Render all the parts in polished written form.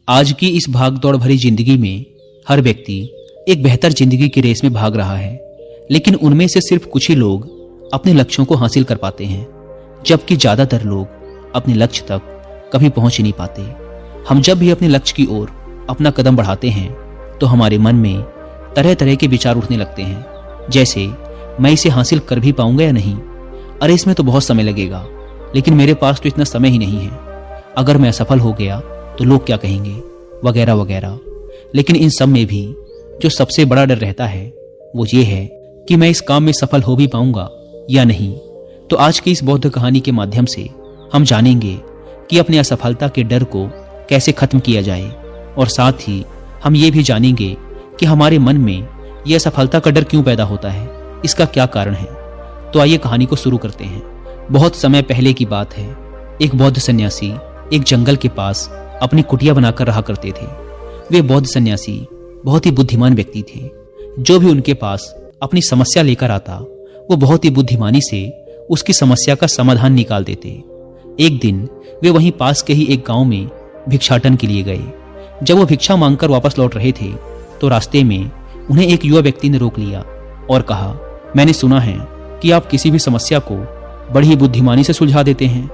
आज की इस भाग-दौड़ भरी जिंदगी में हर व्यक्ति एक बेहतर जिंदगी की रेस में भाग रहा है, लेकिन उनमें से सिर्फ कुछ ही लोग अपने लक्ष्यों को हासिल कर पाते हैं, जबकि ज्यादातर लोग अपने लक्ष्य तक कभी पहुंच ही नहीं पाते। हम जब भी अपने लक्ष्य की ओर अपना कदम बढ़ाते हैं तो हमारे मन में तरह तरह के विचार उठने लगते हैं, जैसे मैं इसे हासिल कर भी पाऊंगा या नहीं, अरे इसमें तो बहुत समय लगेगा, लेकिन मेरे पास तो इतना समय ही नहीं है, अगर मैं असफल हो गया तो लोग क्या कहेंगे, वगैरह वगैरह। लेकिन इन सब में भी जो सबसे बड़ा डर रहता है वो ये है कि मैं इस काम में सफल हो भी पाऊंगा या नहीं। तो आज की इस बौद्ध कहानी के माध्यम से हम जानेंगे कि अपनी असफलता के डर को कैसे खत्म किया जाए, और साथ ही हम ये भी जानेंगे कि हमारे मन में यह असफलता का डर क्यों पैदा होता है, इसका क्या कारण है। तो आइए कहानी को शुरू करते हैं। बहुत समय पहले की बात है। एक बौद्ध सन्यासी एक जंगल के पास अपनी कुटिया बनाकर रहा करते थे। वे बौद्ध सन्यासी बहुत ही बुद्धिमान व्यक्ति थे। जो भी उनके पास अपनी समस्या लेकर आता वो बहुत ही बुद्धिमानी से उसकी समस्या का समाधान निकाल देते। एक दिन वे वहीं पास के ही एक गांव में भिक्षाटन के लिए गए। जब वो भिक्षा मांगकर वापस लौट रहे थे तो रास्ते में उन्हें एक युवा व्यक्ति ने रोक लिया और कहा, मैंने सुना है कि आप किसी भी समस्या को बड़ी ही बुद्धिमानी से सुलझा देते हैं।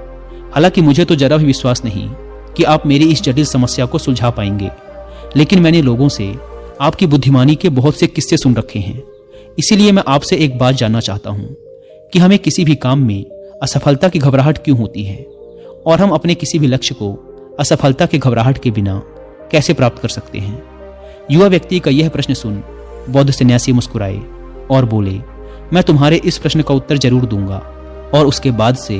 हालांकि मुझे तो जरा भी विश्वास नहीं कि आप मेरी इस जटिल समस्या को सुलझा पाएंगे, लेकिन मैंने लोगों से आपकी बुद्धिमानी के बहुत से किस्से सुन रखे हैं। इसीलिए मैं आपसे एक बात जानना चाहता हूं कि हमें किसी भी काम में असफलता की घबराहट क्यों होती है, और हम अपने किसी भी लक्ष्य को असफलता की घबराहट के बिना कैसे प्राप्त कर सकते हैं। युवा व्यक्ति का यह प्रश्न सुन बौद्ध सन्यासी मुस्कुराए और बोले, मैं तुम्हारे इस प्रश्न का उत्तर जरूर दूंगा, और उसके बाद से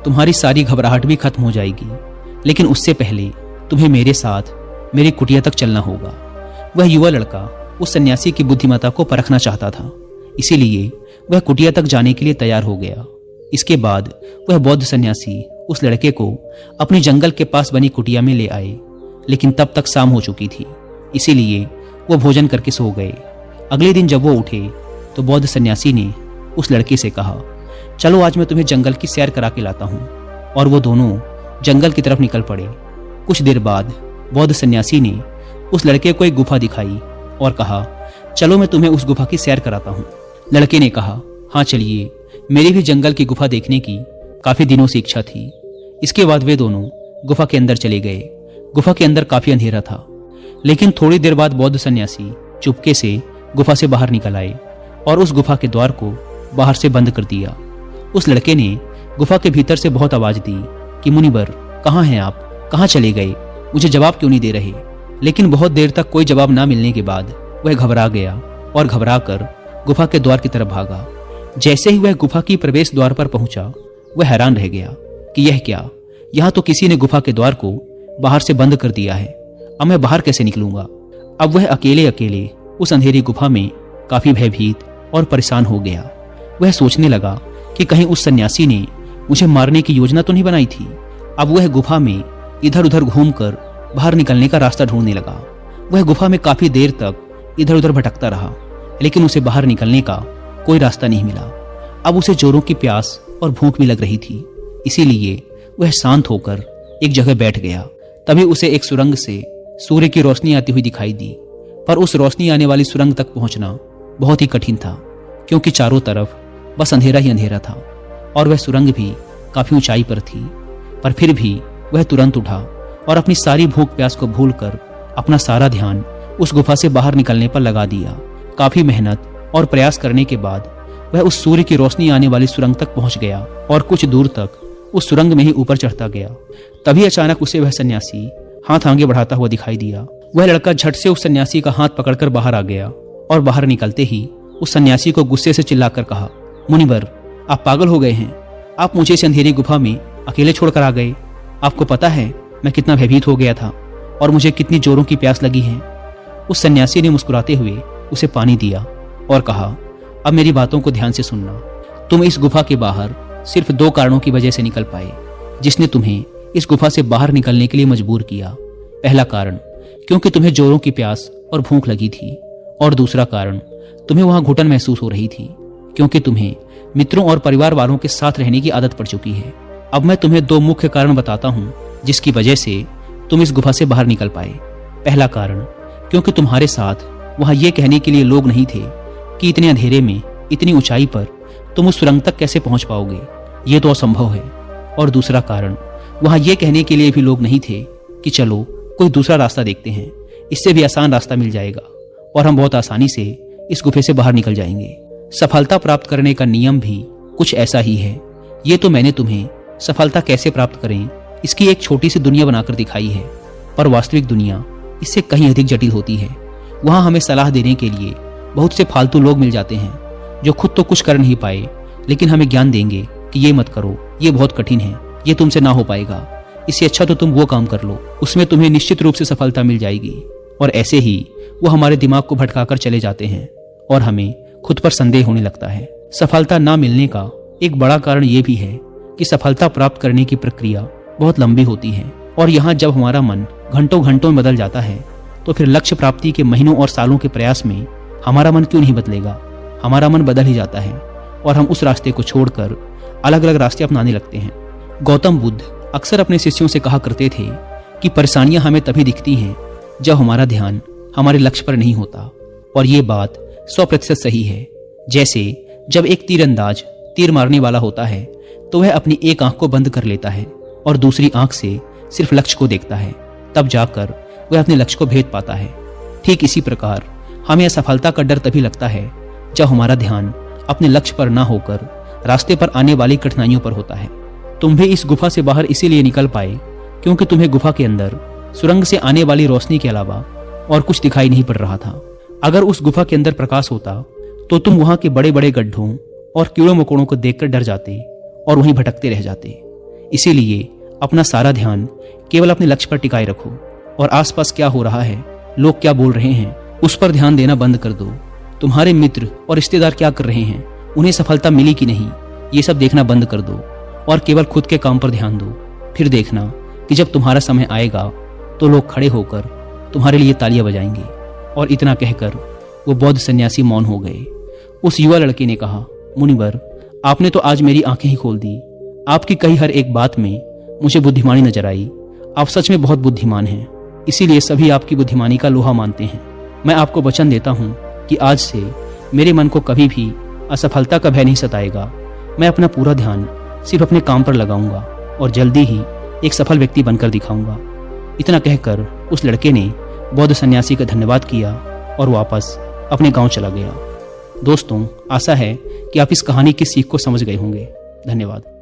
तुम्हारी सारी घबराहट भी खत्म हो जाएगी। लेकिन उससे पहले तुम्हें मेरे साथ मेरी कुटिया तक चलना होगा। वह युवा लड़का उस सन्यासी की बुद्धिमत्ता को परखना चाहता था, इसीलिए वह कुटिया तक जाने के लिए तैयार हो गया। इसके बाद वह बौद्ध सन्यासी उस लड़के को अपनी जंगल के पास बनी कुटिया में ले आए, लेकिन तब तक शाम हो चुकी थी, इसीलिए वो भोजन करके सो गए। अगले दिन जब वो उठे तो बौद्ध सन्यासी ने उस लड़के से कहा, चलो आज मैं तुम्हें जंगल की सैर करा के लाता हूँ। और वो दोनों जंगल की तरफ निकल पड़े। कुछ देर बाद बौद्ध सन्यासी ने उस लड़के को एक गुफा दिखाई और कहा, चलो मैं तुम्हें उस गुफा की सैर कराता हूँ। लड़के ने कहा, हाँ चलिए, मेरी भी जंगल की गुफा देखने की काफी दिनों से इच्छा थी। इसके बाद वे दोनों गुफा के अंदर चले गए। गुफा के अंदर काफी अंधेरा था, लेकिन थोड़ी देर बाद बौद्ध सन्यासी चुपके से गुफा से बाहर निकल आए और उस गुफा के द्वार को बाहर से बंद कर दिया। उस लड़के ने गुफा के भीतर से बहुत आवाज दी कि मुनिवर, कहाँ हैं आप, कहाँ चले गए, मुझे जवाब क्यों नहीं दे रहे। लेकिन बहुत देर तक कोई जवाब ना मिलने के बाद वह घबरा गया और घबरा कर गुफा के द्वार की तरफ भागा। जैसे ही वह गुफा की प्रवेश द्वार पर पहुंचा, वह हैरान रह गया कि यह क्या, यहाँ तो किसी ने गुफा के द्वार को बाहर से बंद कर दिया है। अब मैं बाहर कैसे निकलूंगा। अब वह अकेले अकेले उस अंधेरी गुफा में काफी भयभीत और परेशान हो गया। वह सोचने लगा कि कहीं उस सन्यासी ने मुझे मारने की योजना तो नहीं बनाई थी। अब वह गुफा में इधर उधर घूमकर बाहर निकलने का रास्ता ढूंढने लगा। वह गुफा में काफी देर तक इधर उधर भटकता रहा, लेकिन उसे बाहर निकलने का कोई रास्ता नहीं मिला। अब उसे जोरों की प्यास और भूख भी लग रही थी, इसीलिए वह शांत होकर एक जगह बैठ गया। तभी उसे एक सुरंग से सूर्य की रोशनी आती हुई दिखाई दी, पर उस रोशनी आने वाली सुरंग तक पहुंचना बहुत ही कठिन था, क्योंकि चारों तरफ बस अंधेरा ही अंधेरा था और वह सुरंग भी काफी ऊंचाई पर थी। पर फिर भी वह तुरंत उठा और अपनी सारी भूख प्यास को भूलकर अपना सारा ध्यान उस गुफा से बाहर निकलने पर लगा दिया। काफी मेहनत और प्रयास करने के बाद वह उस सूर्य की रोशनी आने वाली सुरंग तक पहुंच गया और कुछ दूर तक उस सुरंग में ही ऊपर चढ़ता गया। तभी अचानक उसे वह सन्यासी हाथ आगे बढ़ाता हुआ दिखाई दिया। वह लड़का झट से उस सन्यासी का हाथ पकड़कर बाहर आ गया और बाहर निकलते ही उस सन्यासी को गुस्से से चिल्लाकर कहा, मुनिवर, आप पागल हो गए हैं। आप मुझे इस अंधेरी गुफा में अकेले छोड़कर आ गए। आपको पता है मैं कितना भयभीत हो गया था और मुझे कितनी जोरों की प्यास लगी है। उस सन्यासी ने मुस्कुराते हुए उसे पानी दिया और कहा, अब मेरी बातों को ध्यान से सुनना। तुम इस गुफा के बाहर सिर्फ 2 कारणों की वजह से निकल पाए, जिसने तुम्हें इस गुफा से बाहर निकलने के लिए मजबूर किया। पहला कारण, क्योंकि तुम्हें जोरों की प्यास और भूख लगी थी, और दूसरा कारण, तुम्हें वहां घुटन महसूस हो रही थी, क्योंकि तुम्हें मित्रों और परिवार वालों के साथ रहने की आदत पड़ चुकी है। अब मैं तुम्हें 2 मुख्य कारण बताता हूँ जिसकी वजह से तुम इस गुफा से बाहर निकल पाए। पहला कारण, क्योंकि तुम्हारे साथ वहां ये कहने के लिए लोग नहीं थे कि इतने अंधेरे में इतनी ऊंचाई पर तुम उस सुरंग तक कैसे पहुंच पाओगे, ये तो असंभव है। और दूसरा कारण, वहां ये कहने के लिए भी लोग नहीं थे कि चलो कोई दूसरा रास्ता देखते हैं, इससे भी आसान रास्ता मिल जाएगा और हम बहुत आसानी से इस गुफे से बाहर निकल जाएंगे। सफलता प्राप्त करने का नियम भी कुछ ऐसा ही है। ये तो मैंने तुम्हें सफलता कैसे प्राप्त करें इसकी एक छोटी सी दुनिया बनाकर दिखाई है, पर वास्तविक दुनिया इससे कहीं अधिक जटिल होती है। वहां हमें सलाह देने के लिए बहुत से फालतू लोग मिल जाते हैं जो खुद तो कुछ कर नहीं पाए, लेकिन हमें ज्ञान देंगे कि ये मत करो, ये बहुत कठिन है, ये तुमसे ना हो पाएगा, इससे अच्छा तो तुम वो काम कर लो, उसमें तुम्हें निश्चित रूप से सफलता मिल जाएगी। और ऐसे ही वो हमारे दिमाग को भटकाकर चले जाते हैं और हमें खुद पर संदेह होने लगता है। सफलता ना मिलने का एक बड़ा कारण ये भी है कि सफलता प्राप्त करने की प्रक्रिया बहुत लंबी होती है, और यहाँ जब हमारा मन घंटों घंटों में बदल जाता है तो फिर लक्ष्य प्राप्ति के महीनों और सालों के प्रयास में हमारा मन क्यों नहीं बदलेगा। हमारा मन बदल ही जाता है और हम उस रास्ते को छोड़कर अलग अलग रास्ते अपनाने लगते हैं। गौतम बुद्ध अक्सर अपने शिष्यों से कहा करते थे कि परेशानियां हमें तभी दिखती हैं जब हमारा ध्यान हमारे लक्ष्य पर नहीं होता, और ये बात 100% सही है। जैसे जब एक तीरंदाज तीर मारने वाला होता है तो वह अपनी एक आंख को बंद कर लेता है और दूसरी आंख से सिर्फ लक्ष्य को देखता है, तब जाकर वह अपने लक्ष्य को भेद पाता है। ठीक इसी प्रकार हमें असफलता का डर तभी लगता है जब हमारा ध्यान अपने लक्ष्य पर ना होकर रास्ते पर आने वाली कठिनाइयों पर होता है। तुम भी इस गुफा से बाहर इसीलिए निकल पाए क्योंकि तुम्हें गुफा के अंदर सुरंग से आने वाली रोशनी के अलावा और कुछ दिखाई नहीं पड़ रहा था। अगर उस गुफा के अंदर प्रकाश होता तो तुम वहां के बड़े बड़े गड्ढों और कीड़ों मकोड़ों को देखकर डर जाते और वहीं भटकते रह जाते। इसीलिए अपना सारा ध्यान केवल अपने लक्ष्य पर टिकाए रखो और आसपास क्या हो रहा है, लोग क्या बोल रहे हैं, उस पर ध्यान देना बंद कर दो। तुम्हारे मित्र और रिश्तेदार क्या कर रहे हैं, उन्हें सफलता मिली कि नहीं, ये सब देखना बंद कर दो और केवल खुद के काम पर ध्यान दो। फिर देखना कि जब तुम्हारा समय आएगा तो लोग खड़े होकर तुम्हारे लिए तालियां बजाएंगे। और इतना कहकर वो बौद्ध सन्यासी मौन हो गए। उस युवा लड़के ने कहा, मुनिवर, आपने तो आज मेरी आंखें ही खोल दी। आपकी कही हर एक बात में मुझे बुद्धिमानी नजर आई। आप सच में बहुत बुद्धिमान हैं, इसीलिए सभी आपकी बुद्धिमानी का लोहा मानते हैं। मैं आपको वचन देता हूँ कि आज से मेरे मन को कभी भी असफलता का भय नहीं सताएगा। मैं अपना पूरा ध्यान सिर्फ अपने काम पर लगाऊंगा और जल्दी ही एक सफल व्यक्ति बनकर दिखाऊंगा। इतना कहकर उस लड़के ने बौद्ध सन्यासी का धन्यवाद किया और वापस अपने गांव चला गया। दोस्तों, आशा है कि आप इस कहानी की सीख को समझ गए होंगे। धन्यवाद।